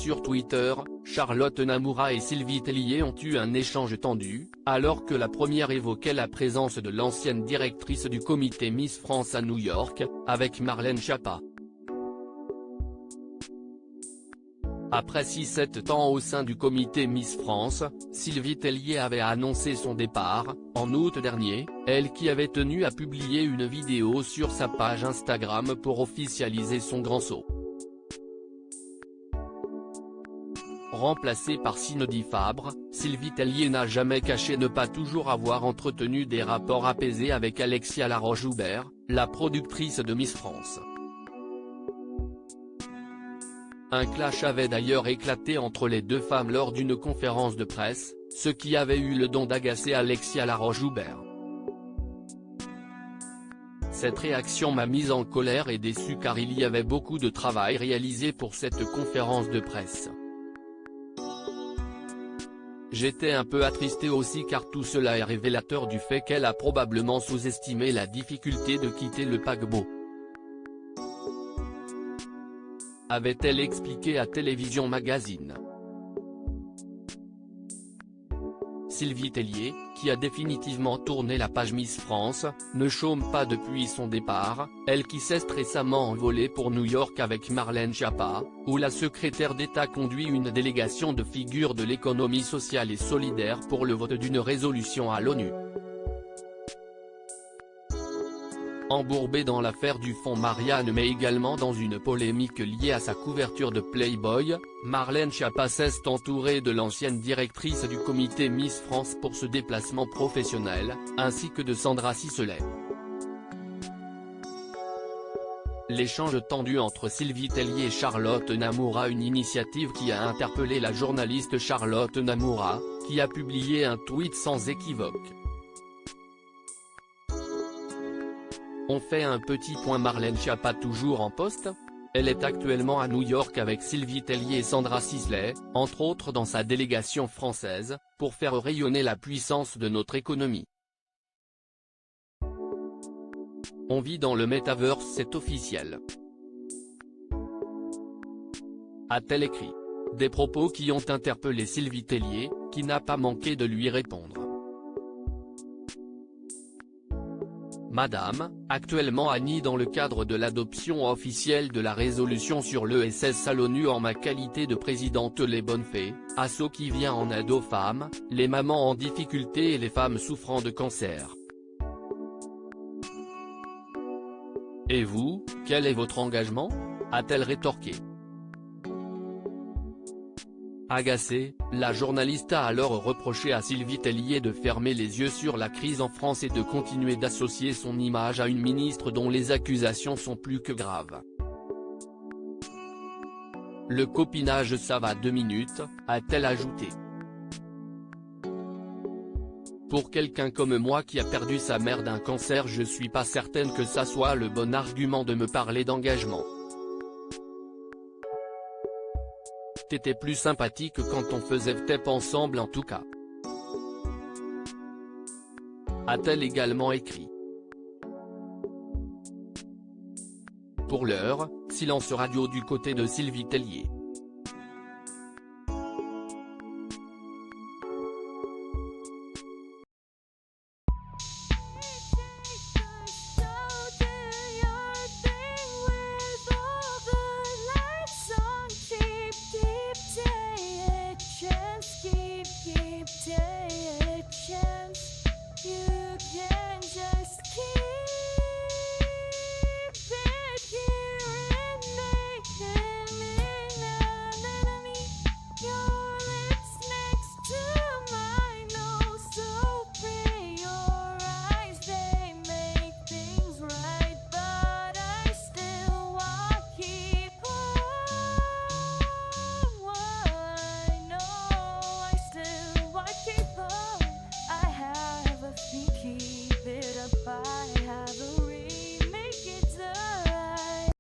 sur Twitter, Charlotte Namoura et Sylvie Tellier ont eu un échange tendu, alors que la première évoquait la présence de l'ancienne directrice du comité Miss France à New York, avec Marlène Schiappa. Après 6-7 ans au sein du comité Miss France, Sylvie Tellier avait annoncé son départ, en août dernier, elle qui avait tenu à publier une vidéo sur sa page Instagram pour officialiser son grand saut. Remplacée par Cindy Fabre, Sylvie Tellier n'a jamais caché ne pas toujours avoir entretenu des rapports apaisés avec Alexia Laroche-Joubert, la productrice de Miss France. Un clash avait d'ailleurs éclaté entre les deux femmes lors d'une conférence de presse, ce qui avait eu le don d'agacer Alexia Laroche-Joubert. Cette réaction m'a mise en colère et déçue car il y avait beaucoup de travail réalisé pour cette conférence de presse. J'étais un peu attristé aussi car tout cela est révélateur du fait qu'elle a probablement sous-estimé la difficulté de quitter le paquebot. Avait-elle expliqué à Télévision Magazine. Sylvie Tellier, qui a définitivement tourné la page Miss France, ne chôme pas depuis son départ, elle qui s'est récemment envolée pour New York avec Marlène Schiappa, où la secrétaire d'État conduit une délégation de figures de l'économie sociale et solidaire pour le vote d'une résolution à l'ONU. Embourbée dans l'affaire du fonds Marianne mais également dans une polémique liée à sa couverture de Playboy, Marlène Schiappa s'est entourée de l'ancienne directrice du comité Miss France pour ce déplacement professionnel, ainsi que de Sandra Sisley. L'échange tendu entre Sylvie Tellier et Charlotte Namoura, une initiative qui a interpellé la journaliste Charlotte Namoura, qui a publié un tweet sans équivoque. On fait un petit point. Marlène Schiappa toujours en poste? Elle est actuellement à New York avec Sylvie Tellier et Sandra Sisley, entre autres dans sa délégation française, pour faire rayonner la puissance de notre économie. On vit dans le Metaverse, c'est officiel. A-t-elle écrit. Des propos qui ont interpellé Sylvie Tellier, qui n'a pas manqué de lui répondre. Madame, actuellement Annie dans le cadre de l'adoption officielle de la résolution sur l'ESS à l'ONU en ma qualité de présidente Les Bonnes Fées, asso qui vient en aide aux femmes, les mamans en difficulté et les femmes souffrant de cancer. Et vous, quel est votre engagement? A-t-elle rétorqué. Agacée, la journaliste a alors reproché à Sylvie Tellier de fermer les yeux sur la crise en France et de continuer d'associer son image à une ministre dont les accusations sont plus que graves. Le copinage ça va 2 minutes, a-t-elle ajouté. Pour quelqu'un comme moi qui a perdu sa mère d'un cancer, je suis pas certaine que ça soit le bon argument de me parler d'engagement. T'étais plus sympathique quand on faisait TEP ensemble en tout cas. A-t-elle également écrit. Pour l'heure, silence radio du côté de Sylvie Tellier.